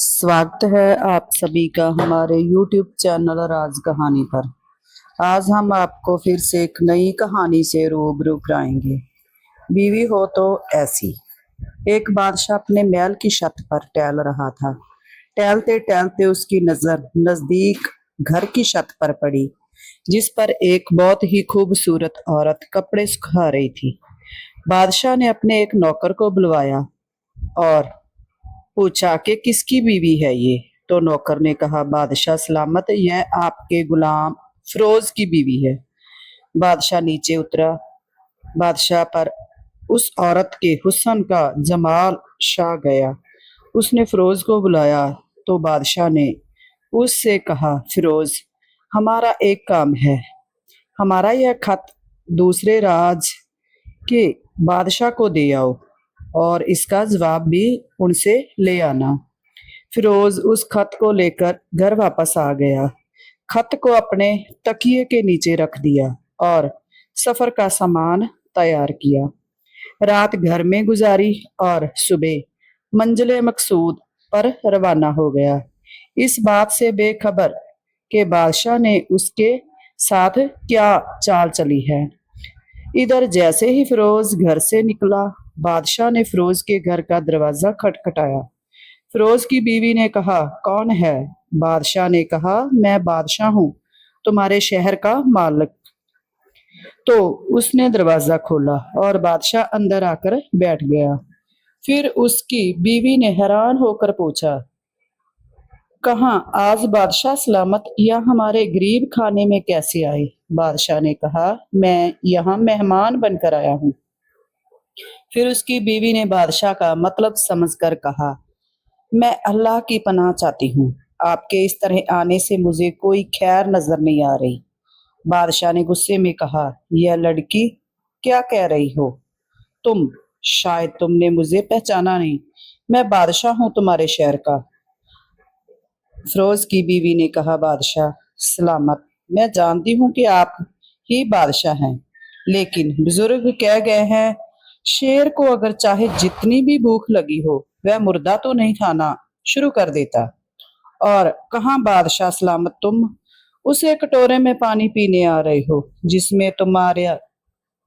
स्वागत है आप सभी का हमारे YouTube चैनल राज कहानी पर। आज हम आपको फिर से एक नई कहानी से रूबरू कराएंगे। बीवी हो तो ऐसी। एक बादशाह अपने महल की छत पर टहल रहा था। टहलते टहलते उसकी नजर नजदीक घर की छत पर पड़ी, जिस पर एक बहुत ही खूबसूरत औरत कपड़े सुखा रही थी। बादशाह ने अपने एक नौकर को बुलवाया और पूछा कि किसकी बीवी है ये। तो नौकर ने कहा, बादशाह सलामत, यह आपके गुलाम फिरोज की बीवी है। बादशाह नीचे उतरा। बादशाह पर उस औरत के हुस्न का जमाल छा गया। उसने फिरोज को बुलाया तो बादशाह ने उससे कहा, फिरोज, हमारा एक काम है। हमारा यह खत दूसरे राज के बादशाह को दे आओ और इसका जवाब भी उनसे ले आना। फिरोज उस खत को लेकर घर वापस आ गया। खत को अपने तकिए के नीचे रख दिया और सफर का सामान तैयार किया। रात घर में गुजारी और सुबह मंजिले मकसूद पर रवाना हो गया, इस बात से बेखबर कि बादशाह ने उसके साथ क्या चाल चली है। इधर जैसे ही फिरोज घर से निकला, बादशाह ने फिरोज के घर का दरवाजा खटखटाया। फिरोज की बीवी ने कहा, कौन है? बादशाह ने कहा, मैं बादशाह हूँ, तुम्हारे शहर का मालिक। तो उसने दरवाजा खोला और बादशाह अंदर आकर बैठ गया। फिर उसकी बीवी ने हैरान होकर पूछा, कहाँ आज बादशाह सलामत, या हमारे गरीब खाने में कैसे आए? बादशाह ने कहा, मैं यहाँ मेहमान बनकर आया हूँ। फिर उसकी बीवी ने बादशाह का मतलब समझकर कहा, मैं अल्लाह की पनाह चाहती हूँ। आपके इस तरह आने से मुझे कोई खैर नजर नहीं आ रही। बादशाह ने गुस्से में कहा, यह लड़की क्या कह रही हो तुम? शायद तुमने मुझे पहचाना नहीं। मैं बादशाह हूँ तुम्हारे शहर का। फिरोज की बीवी ने कहा, बादशाह सलामत, मैं जानती हूँ कि आप ही बादशाह हैं, लेकिन बुजुर्ग कह गए हैं, शेर को अगर चाहे जितनी भी भूख लगी हो, वह मुर्दा तो नहीं खाना शुरू कर देता। और कहाँ बादशाह सलामत, तुम उसे कटोरे में पानी पीने आ रहे हो जिसमें तुम्हारे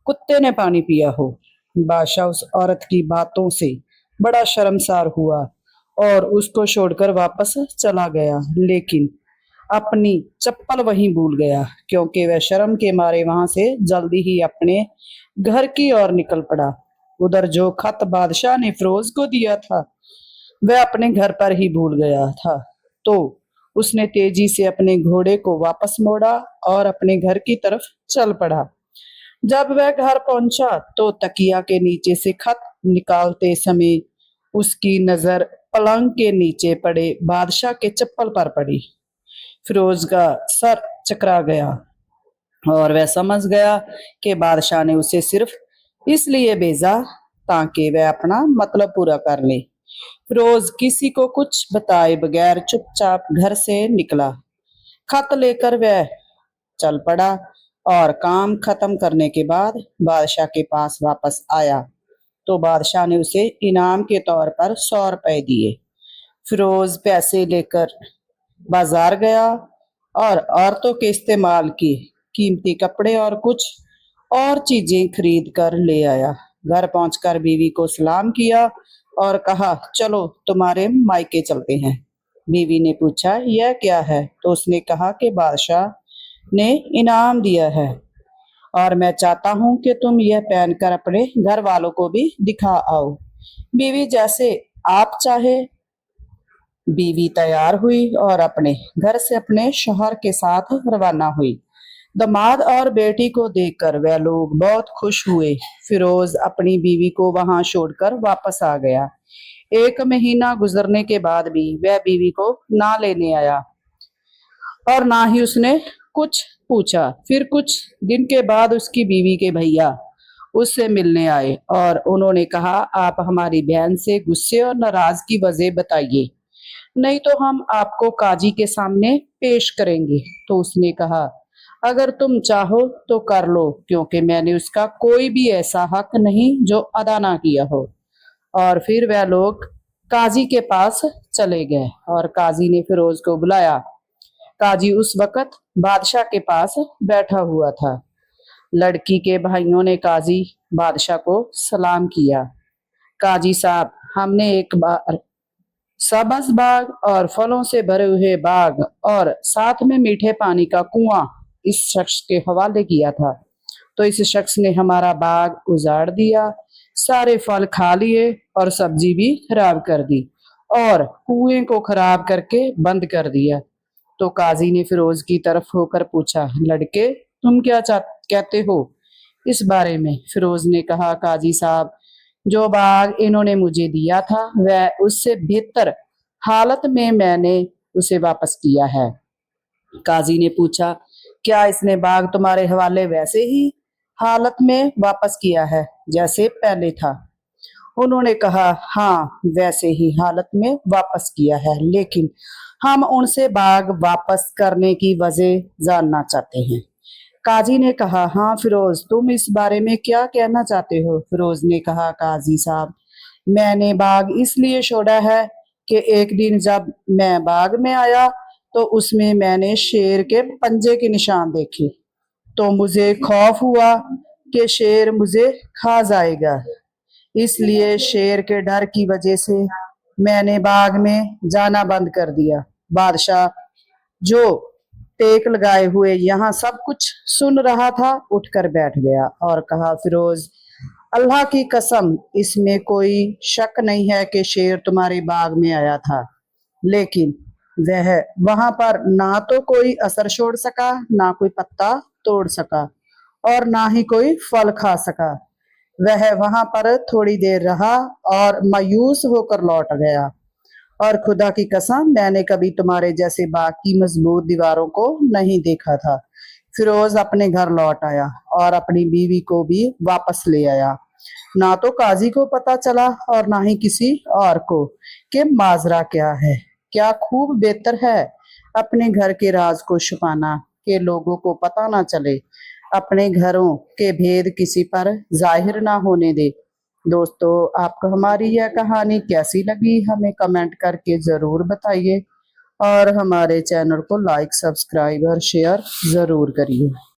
कुत्ते ने पानी पिया हो। बादशाह उस औरत की बातों से बड़ा शर्मसार हुआ और उसको छोड़कर वापस चला गया, लेकिन अपनी चप्पल वहीं भूल गया, क्योंकि वह शर्म के मारे वहां से जल्दी ही अपने घर की ओर निकल पड़ा। उधर जो खत बादशाह ने फिरोज को दिया था, वह अपने घर पर ही भूल गया था। तो उसने तेजी से अपने घोड़े को वापस मोड़ा और अपने घर की तरफ चल पड़ा। जब वह घर पहुंचा तो तकिया के नीचे से खत निकालते समय उसकी नजर पलंग के नीचे पड़े बादशाह के चप्पल पर पड़ी। फिरोज का सर चकरा गया और वह समझ गया कि बादशाह ने उसे सिर्फ इसलिए भेजा ताकि वह अपना मतलब पूरा कर ले। फिरोज किसी को कुछ बताए बगैर चुपचाप घर से निकला। खत लेकर वह चल पड़ा और काम खत्म करने के बाद बादशाह के पास वापस आया तो बादशाह ने उसे इनाम के तौर पर 100 रुपए दिए। फिरोज पैसे लेकर बाजार गया और औरतों के इस्तेमाल की कीमती कपड़े और कुछ और चीजें खरीद कर ले आया। घर पहुंचकर बीवी को सलाम किया और कहा, चलो तुम्हारे मायके चलते हैं। बीवी ने पूछा, यह क्या है? तो उसने कहा कि बादशाह ने इनाम दिया है और मैं चाहता हूं कि तुम यह पहनकर अपने घर वालों को भी दिखा आओ। बीवी, जैसे आप चाहे। बीवी तैयार हुई और अपने घर से अपने शौहर के साथ रवाना हुई। दामाद और बेटी को देखकर वह लोग बहुत खुश हुए। फिरोज अपनी बीवी को वहां छोड़कर वापस आ गया। 1 महीना गुजरने के बाद भी वह बीवी को ना लेने आया और ना ही उसने कुछ पूछा। फिर कुछ दिन के बाद उसकी बीवी के भैया उससे मिलने आए और उन्होंने कहा, आप हमारी बहन से गुस्से और नाराजगी वजह बताइए, नहीं तो हम आपको काजी के सामने पेश करेंगे। तो उसने कहा, अगर तुम चाहो तो कर लो, क्योंकि मैंने उसका कोई भी ऐसा हक नहीं जो अदा ना किया हो। और फिर वह लोग काजी के पास चले गए और काजी ने फिरोज को बुलाया। काजी उस वक्त बादशाह के पास बैठा हुआ था। लड़की के भाइयों ने काजी बादशाह को सलाम किया। काजी साहब, हमने एक बार सब्ज बाग और फलों से भरे हुए बाग और साथ में मीठे पानी का कुआं इस शख्स के हवाले किया था, तो इस शख्स ने हमारा बाग उजाड़ दिया, सारे फल खा लिए और सब्जी भी खराब कर दी और कुएं को खराब करके बंद कर दिया। तो काजी ने फिरोज की तरफ होकर पूछा, लड़के तुम क्या कहते हो इस बारे में? फिरोज ने कहा, काजी साहब, जो बाग इन्होंने मुझे दिया था वह उससे बेहतर हालत में मैंने उसे वापस किया है। काजी ने पूछा, क्या इसने बाग तुम्हारे हवाले वैसे ही हालत में वापस किया है जैसे पहले था? उन्होंने कहा, हाँ वैसे ही हालत में वापस किया है, लेकिन हम उनसे बाग वापस करने की वजह जानना चाहते हैं। काजी ने कहा, हाँ फिरोज, तुम इस बारे में क्या कहना चाहते हो? फिरोज ने कहा, काजी साहब, मैंने बाग इसलिए छोड़ा है कि एक दिन जब मैं बाग में आया तो उसमें मैंने शेर के पंजे के निशान देखे, तो मुझे खौफ हुआ कि शेर मुझे खा जाएगा। इसलिए शेर के डर की वजह से मैंने बाग में जाना बंद कर दिया। बादशाह, जो टेक लगाए हुए यहाँ सब कुछ सुन रहा था, उठकर बैठ गया और कहा, फिरोज, अल्लाह की कसम, इसमें कोई शक नहीं है कि शेर तुम्हारे बाग में आया था, लेकिन वह वहां पर ना तो कोई असर छोड़ सका, ना कोई पत्ता तोड़ सका और ना ही कोई फल खा सका। वह वहां पर थोड़ी देर रहा और मायूस होकर लौट गया। और खुदा की कसम, मैंने कभी तुम्हारे जैसे बाग की मजबूत दीवारों को नहीं देखा था। फिरोज अपने घर लौट आया और अपनी बीवी को भी वापस ले आया। ना तो काजी को पता चला और ना ही किसी और को कि माजरा क्या है। क्या खूब बेहतर है अपने घर के राज को छुपाना कि लोगों को पता ना चले, अपने घरों के भेद किसी पर जाहिर ना होने दे। दोस्तों, आपको हमारी यह कहानी कैसी लगी हमें कमेंट करके जरूर बताइए और हमारे चैनल को लाइक, सब्सक्राइब और शेयर जरूर करिए।